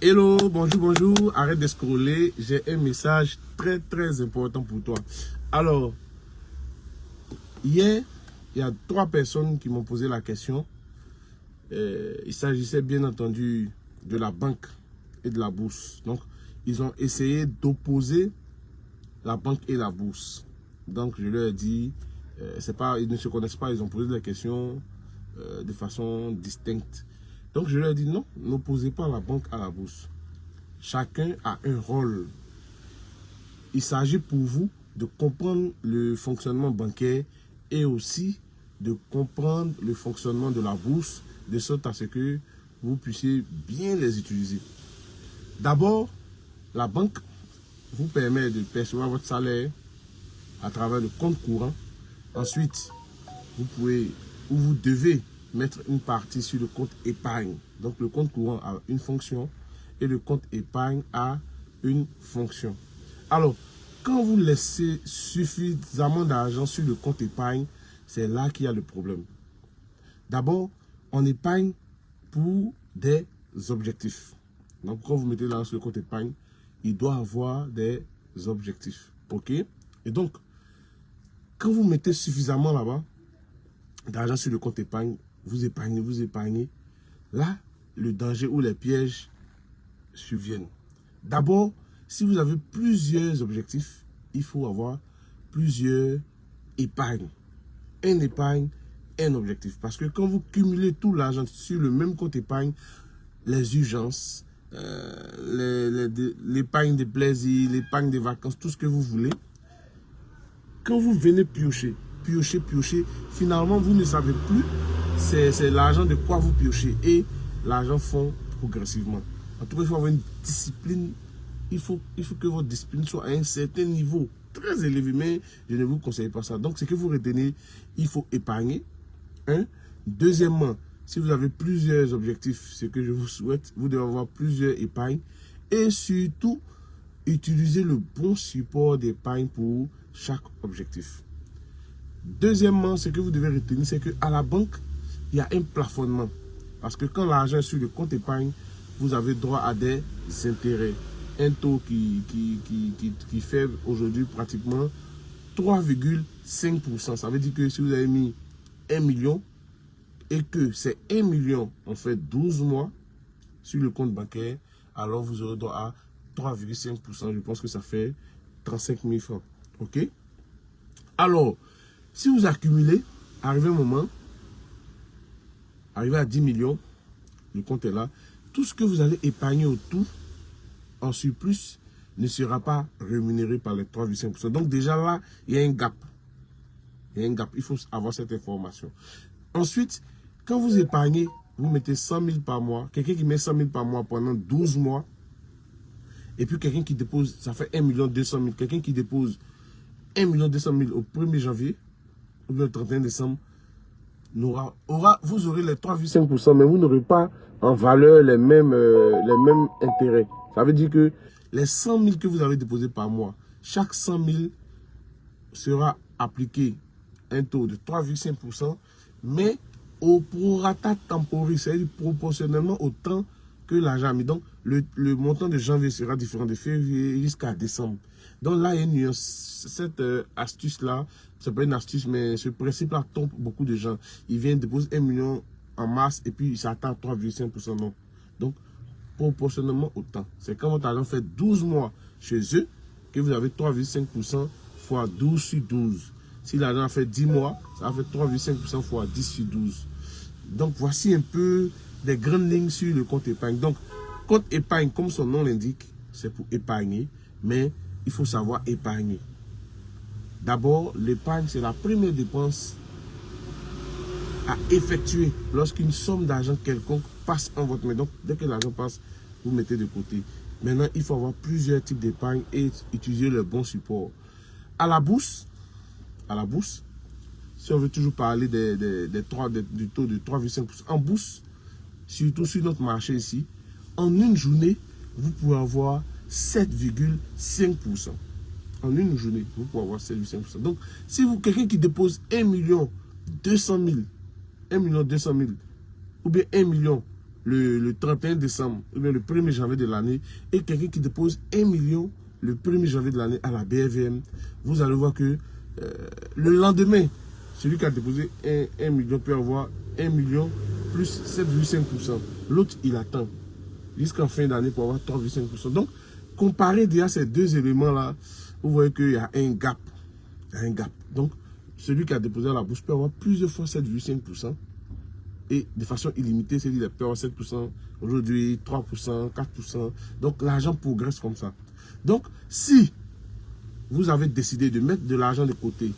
Hello, bonjour, arrête de scroller, j'ai un message très important pour toi. Alors, hier, il y a 3 personnes qui m'ont posé la question. Il s'agissait bien entendu de la banque et de la bourse. Donc, ils ont essayé d'opposer la banque et la bourse. Donc, je leur ai dit, ils ne se connaissent pas, ils ont posé des questions de façon distincte. Donc, je leur ai dit non, n'opposez pas la banque à la bourse. Chacun a un rôle. Il s'agit pour vous de comprendre le fonctionnement bancaire et aussi de comprendre le fonctionnement de la bourse, de sorte à ce que vous puissiez bien les utiliser. D'abord, la banque vous permet de percevoir votre salaire à travers le compte courant. Ensuite, vous devez mettre une partie sur le compte épargne. Donc, le compte courant a une fonction et le compte épargne a une fonction. Alors, quand vous laissez suffisamment d'argent sur le compte épargne, c'est là qu'il y a le problème. D'abord, on épargne pour des objectifs. Donc, quand vous mettez l'argent sur le compte épargne, il doit avoir des objectifs. OK? Et donc, quand vous mettez suffisamment là-bas d'argent sur le compte épargne, vous épargnez. Là, le danger ou les pièges surviennent. D'abord, si vous avez plusieurs objectifs, il faut avoir plusieurs épargnes. Un épargne, un objectif. Parce que quand vous cumulez tout l'argent sur le même compte épargne, les urgences, l'épargne de plaisir, l'épargne de vacances, tout ce que vous voulez, quand vous venez piocher, finalement, vous ne savez plus c'est l'argent de quoi vous piochez et l'argent fond progressivement. En tout cas, il faut avoir une discipline. Il faut que votre discipline soit à un certain niveau, très élevé, mais je ne vous conseille pas ça. Donc, ce que vous retenez, il faut épargner. Deuxièmement, si vous avez plusieurs objectifs, ce que je vous souhaite, vous devez avoir plusieurs épargnes. Et surtout, utiliser le bon support d'épargne pour chaque objectif. Deuxièmement, ce que vous devez retenir, c'est qu'à la banque, il y a un plafonnement. Parce que quand l'argent est sur le compte épargne, vous avez droit à des intérêts. Un taux qui fait aujourd'hui pratiquement 3,5%. Ça veut dire que si vous avez mis 1 million et que c'est 1 million en fait 12 mois sur le compte bancaire, alors vous aurez droit à 3,5%. Je pense que ça fait 35 000 francs. OK? Alors, si vous accumulez, arrivé un moment, arrivé à 10 millions, le compte est là, tout ce que vous allez épargner autour, en surplus, ne sera pas rémunéré par les 3,5%. Donc déjà là, il y a un gap. Il faut avoir cette information. Ensuite, quand vous épargnez, vous mettez 100 000 par mois. Quelqu'un qui met 100 000 par mois pendant 12 mois, et puis quelqu'un qui dépose, ça fait 1 200 000. Quelqu'un qui dépose 1 200 000 au 1er janvier, ou le 31 décembre, vous aurez les 3,5%, mais vous n'aurez pas en valeur les mêmes intérêts. Ça veut dire que les 100 000 que vous avez déposés par mois, chaque 100 000 sera appliqué un taux de 3,5%, mais au prorata temporis, c'est-à-dire proportionnellement au temps que l'argent a mis. Donc, le montant de janvier sera différent de février jusqu'à décembre. Donc là, il y a une nuance. Cette astuce-là, c'est pas une astuce, mais ce principe-là tombe beaucoup de gens. Ils viennent déposer 1 million en mars et puis ils s'attendent à 3,5%. Non. Donc, proportionnellement au temps. C'est quand votre argent fait 12 mois chez eux que vous avez 3,5% fois 12 sur 12. Si l'argent a fait 10 mois, ça va faire 3,5% fois 10 sur 12. Donc, voici un peu des grandes lignes sur le compte épargne. Donc, compte épargne, comme son nom l'indique, c'est pour épargner, mais il faut savoir épargner. D'abord, l'épargne, c'est la première dépense à effectuer lorsqu'une somme d'argent quelconque passe en votre main. Donc, dès que l'argent passe, vous mettez de côté. Maintenant, il faut avoir plusieurs types d'épargne et utiliser le bon support. À la bourse, si on veut toujours parler du taux de 3,5%, en bourse, surtout sur notre marché ici, en une journée, vous pouvez avoir 7,5%. En une journée, vous pouvez avoir 7,5%. Donc, si vous, quelqu'un qui dépose 1 200 000, ou bien 1 million le 31 décembre, ou bien le 1er janvier de l'année, et quelqu'un qui dépose 1 million le 1er janvier de l'année à la BFM, vous allez voir que le lendemain, celui qui a déposé 1 million peut avoir 1 million plus 7,5%. L'autre, il attend jusqu'en fin d'année pour avoir 3,5%. Donc, comparé déjà ces deux éléments-là, vous voyez qu'il y a un gap. Il y a un gap. Donc, celui qui a déposé à la bourse peut avoir plusieurs fois 7,5%. Et de façon illimitée, c'est-à-dire qu'il peut avoir 7%, aujourd'hui 3%, 4%. Donc, l'argent progresse comme ça. Donc, si vous avez décidé de mettre de l'argent de côté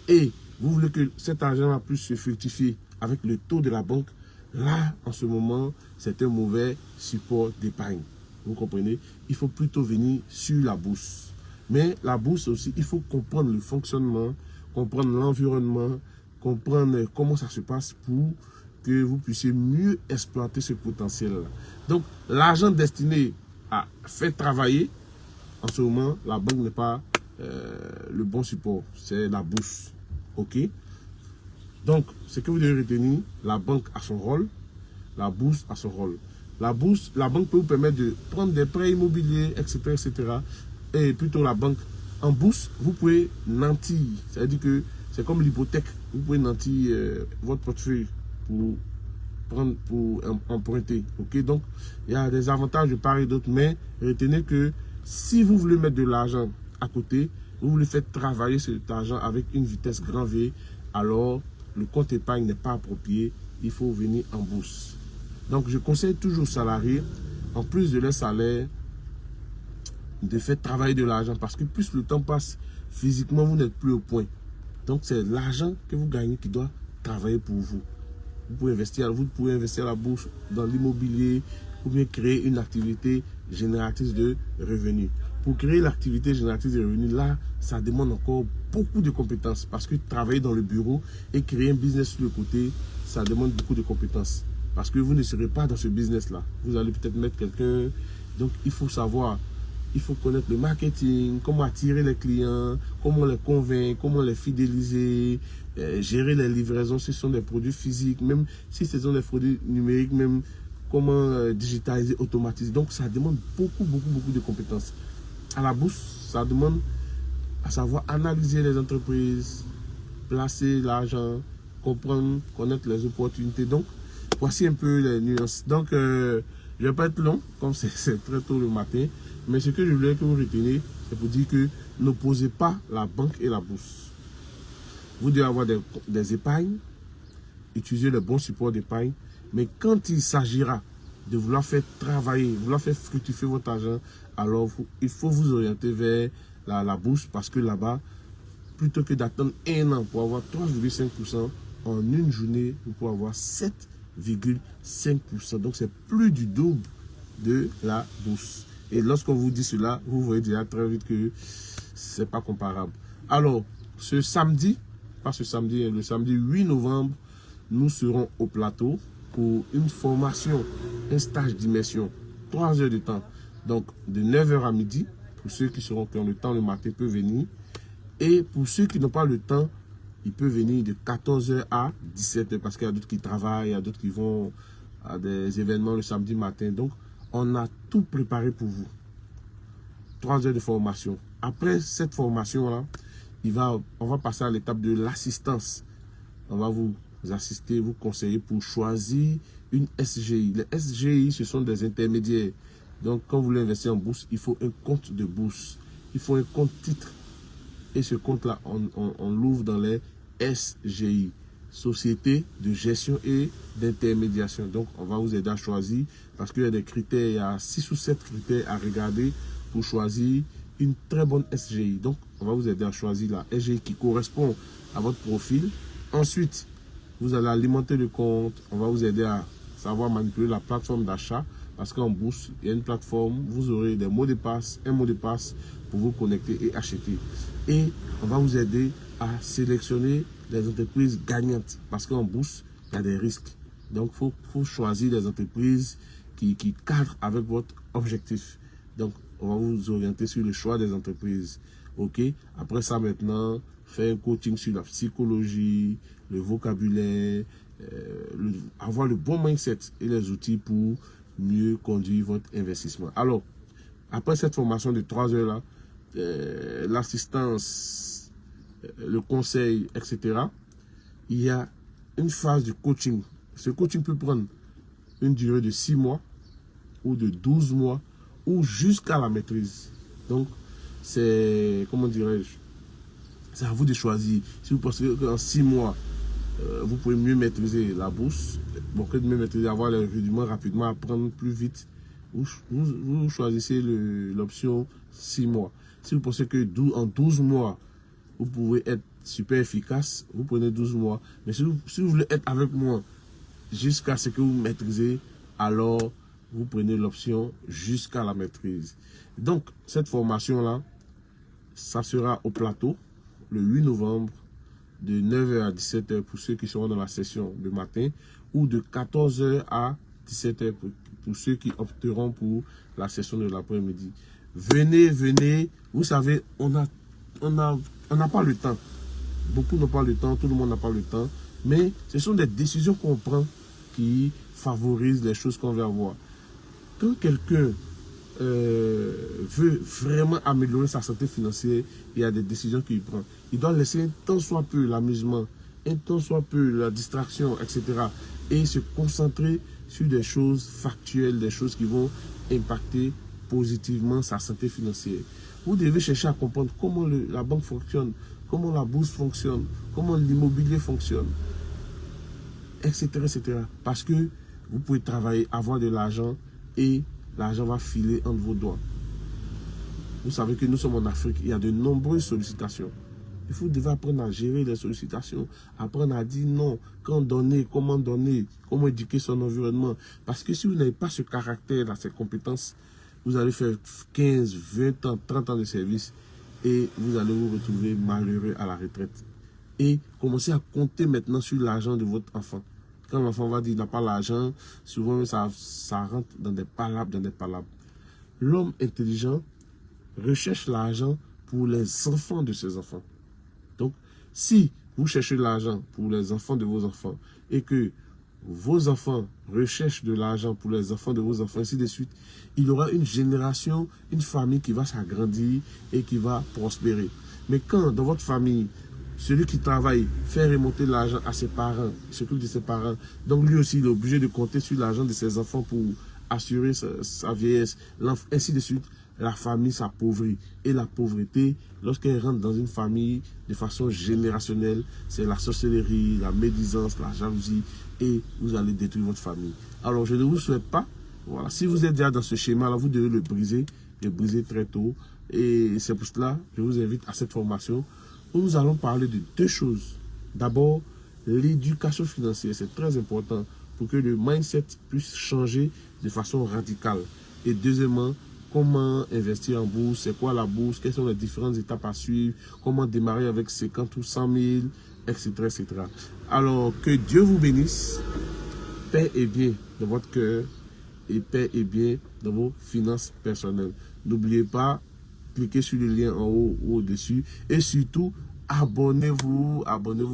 et vous voulez que cet argent-là puisse se fructifier avec le taux de la banque, là, en ce moment, c'est un mauvais support d'épargne. Vous comprenez? Il faut plutôt venir sur la bourse. Mais la bourse aussi, il faut comprendre le fonctionnement, comprendre l'environnement, comprendre comment ça se passe pour que vous puissiez mieux exploiter ce potentiel-là. Donc, l'argent destiné à faire travailler, en ce moment, la banque n'est pas le bon support. C'est la bourse. OK? Donc, ce que vous devez retenir, la banque a son rôle, la bourse a son rôle. La bourse, la banque peut vous permettre de prendre des prêts immobiliers, etc., etc. Et plutôt la banque, en bourse, vous pouvez nantir. C'est-à-dire que c'est comme l'hypothèque. Vous pouvez nantir votre portefeuille pour emprunter. OK? Donc, il y a des avantages de part et d'autre, mais retenez que si vous voulez mettre de l'argent à côté, vous voulez faire travailler cet argent avec une vitesse grand V, alors le compte épargne n'est pas approprié, il faut venir en bourse. Donc, je conseille toujours aux salariés, en plus de leur salaire, de faire travailler de l'argent parce que plus le temps passe, physiquement, vous n'êtes plus au point. Donc, c'est l'argent que vous gagnez qui doit travailler pour vous. Vous pouvez investir à la bourse, dans l'immobilier, ou bien créer une activité génératrice de revenus. Pour créer l'activité génératrice de revenus, là, ça demande encore beaucoup de compétences parce que travailler dans le bureau et créer un business sur le côté, ça demande beaucoup de compétences. Parce que vous ne serez pas dans ce business-là. Vous allez peut-être mettre quelqu'un. Donc, il faut savoir, il faut connaître le marketing, comment attirer les clients, comment les convaincre, comment les fidéliser, gérer les livraisons si ce sont des produits physiques, même si ce sont des produits numériques, même comment digitaliser, automatiser. Donc, ça demande beaucoup de compétences. À la bourse, ça demande à savoir analyser les entreprises, placer l'argent, comprendre, connaître les opportunités. Donc, voici un peu les nuances. Donc, je ne vais pas être long, comme c'est très tôt le matin. Mais ce que je voulais que vous reteniez, c'est pour dire que n'opposez pas la banque et la bourse. Vous devez avoir des épargnes, utiliser le bon support d'épargne. Mais quand il s'agira de vouloir faire travailler, vouloir faire fructifier votre argent, alors il faut vous orienter vers la bourse parce que là-bas, plutôt que d'attendre un an pour avoir 3,5%, en une journée, vous pouvez avoir 7,5%. Donc, c'est plus du double de la bourse. Et lorsqu'on vous dit cela, vous voyez déjà très vite que c'est pas comparable. Alors, ce samedi, pas ce samedi, le samedi 8 novembre, nous serons au plateau pour une formation, un stage d'immersion, 3 heures de temps. Donc, de 9 h à midi, pour ceux qui ont le temps le matin, peuvent venir. Et pour ceux qui n'ont pas le temps, ils peuvent venir de 14 h à 17 h parce qu'il y a d'autres qui travaillent, il y a d'autres qui vont à des événements le samedi matin. Donc, on a tout préparé pour vous. 3 heures de formation. Après cette formation-là, on va passer à l'étape de l'assistance. On va vous assister, vous conseiller pour choisir une SGI. Les SGI, ce sont des intermédiaires. Donc, quand vous voulez investir en bourse, il faut un compte de bourse. Il faut un compte titre. Et ce compte-là, on l'ouvre dans les SGI, Société de gestion et d'intermédiation. Donc, on va vous aider à choisir parce qu'il y a des critères, il y a 6 ou 7 critères à regarder pour choisir une très bonne SGI. Donc, on va vous aider à choisir la SGI qui correspond à votre profil. Ensuite, vous allez alimenter le compte. On va vous aider à savoir manipuler la plateforme d'achat parce qu'en bourse, il y a une plateforme. Vous aurez des mots de passe, un mot de passe pour vous connecter et acheter. Et on va vous aider à sélectionner les entreprises gagnantes parce qu'en bourse, il y a des risques. Donc, il faut choisir des entreprises qui cadrent avec votre objectif. Donc, on va vous orienter sur le choix des entreprises. OK? Après ça, maintenant, faire un coaching sur la psychologie, le vocabulaire, avoir le bon mindset et les outils pour mieux conduire votre investissement. Alors, après cette formation de 3 heures là, l'assistance, le conseil, etc., il y a une phase de coaching. Ce coaching peut prendre une durée de 6 mois ou de 12 mois ou jusqu'à la maîtrise. Donc, c'est, comment dirais-je, c'est à vous de choisir. Si vous pensez qu'en 6 mois, vous pouvez mieux maîtriser la bourse, bon, que de mieux maîtriser, avoir les rudiments rapidement, apprendre plus vite, vous choisissez l'option 6 mois. Si vous pensez que en 12 mois, vous pouvez être super efficace, vous prenez 12 mois. Mais si vous voulez être avec moi jusqu'à ce que vous maîtrisez, alors vous prenez l'option jusqu'à la maîtrise. Donc, cette formation-là, ça sera au plateau le 8 novembre de 9h à 17h pour ceux qui seront dans la session le matin ou de 14h à 17h pour ceux qui opteront pour la session de l'après-midi. Venez, vous savez, on n'a pas le temps. Beaucoup n'ont pas le temps, tout le monde n'a pas le temps. Mais ce sont des décisions qu'on prend qui favorisent les choses qu'on veut avoir. Quand quelqu'un veut vraiment améliorer sa santé financière, il y a des décisions qu'il prend. Il doit laisser un tant soit peu l'amusement, un tant soit peu la distraction, etc. Et se concentrer sur des choses factuelles, des choses qui vont impacter positivement sa santé financière. Vous devez chercher à comprendre comment la banque fonctionne, comment la bourse fonctionne, comment l'immobilier fonctionne, etc., etc. Parce que vous pouvez travailler, avoir de l'argent et l'argent va filer entre vos doigts. Vous savez que nous sommes en Afrique, il y a de nombreuses sollicitations. Vous devez apprendre à gérer les sollicitations, apprendre à dire non, quand donner, comment éduquer son environnement. Parce que si vous n'avez pas ce caractère-là, ces compétences, vous allez faire 15, 20 ans, 30 ans de service et vous allez vous retrouver malheureux à la retraite. Et commencez à compter maintenant sur l'argent de votre enfant. Quand l'enfant va dire qu'il n'a pas l'argent, souvent ça rentre dans des palabres, L'homme intelligent recherche l'argent pour les enfants de ses enfants. Donc, si vous cherchez l'argent pour les enfants de vos enfants et que vos enfants recherchent de l'argent pour les enfants de vos enfants, ainsi de suite, il y aura une génération, une famille qui va s'agrandir et qui va prospérer. Mais quand dans votre famille, celui qui travaille fait remonter l'argent à ses parents, il s'occupe de ses parents, donc lui aussi il est obligé de compter sur l'argent de ses enfants pour assurer sa vieillesse, ainsi de suite, la famille s'appauvrit. Et la pauvreté, lorsqu'elle rentre dans une famille de façon générationnelle, c'est la sorcellerie, la médisance, la jalousie, et vous allez détruire votre famille. Alors je ne vous souhaite pas, voilà, si vous êtes déjà dans ce schéma-là, vous devez le briser très tôt. Et c'est pour cela que je vous invite à cette formation où nous allons parler de 2 choses. D'abord, l'éducation financière, c'est très important pour que le mindset puisse changer de façon radicale. Et deuxièmement, comment investir en bourse, c'est quoi la bourse, quelles sont les différentes étapes à suivre, comment démarrer avec 50 ou 100 000, etc., etc. Alors, que Dieu vous bénisse, paix et bien dans votre cœur et paix et bien dans vos finances personnelles. N'oubliez pas, cliquez sur le lien en haut ou au-dessus et surtout, abonnez-vous,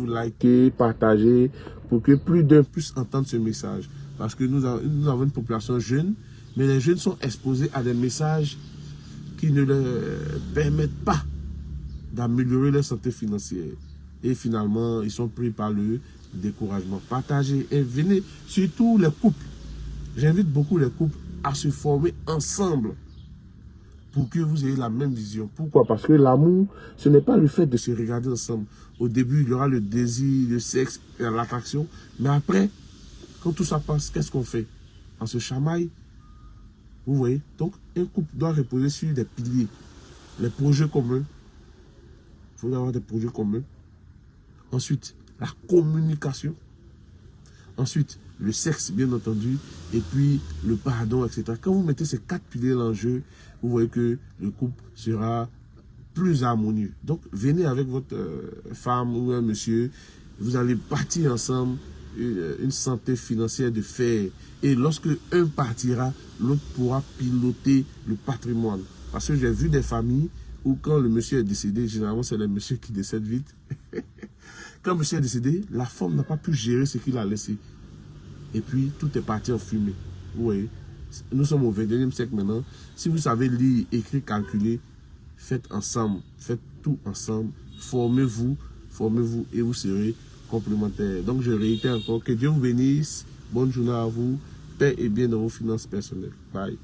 likez, partagez pour que plus d'un puisse entendre ce message. Parce que nous avons une population jeune, mais les jeunes sont exposés à des messages qui ne leur permettent pas d'améliorer leur santé financière. Et finalement, ils sont pris par le découragement. Partagez et venez, surtout les couples. J'invite beaucoup les couples à se former ensemble pour que vous ayez la même vision. Pourquoi? Parce que l'amour, ce n'est pas le fait de se regarder ensemble. Au début, il y aura le désir, le sexe, l'attraction. Mais après, quand tout ça passe, qu'est-ce qu'on fait? On se chamaille. Vous voyez? Donc, un couple doit reposer sur des piliers. Les projets communs. Il faut avoir des projets communs. Ensuite, la communication. Ensuite, le sexe, bien entendu. Et puis, le pardon, etc. Quand vous mettez ces 4 piliers en jeu, vous voyez que le couple sera plus harmonieux. Donc, venez avec votre femme ou un monsieur. Vous allez bâtir ensemble une santé financière de fer. Et lorsque un partira, l'autre pourra piloter le patrimoine. Parce que j'ai vu des familles où quand le monsieur est décédé, généralement c'est le monsieur qui décède vite. Quand monsieur est décédé, la femme n'a pas pu gérer ce qu'il a laissé. Et puis, tout est parti en fumée. Vous voyez, nous sommes au 21e siècle maintenant. Si vous savez lire, écrire, calculer, faites ensemble. Faites tout ensemble. Formez-vous et vous serez complémentaires. Donc, je réitère encore que Dieu vous bénisse. Bonne journée à vous. Paix et bien dans vos finances personnelles. Bye.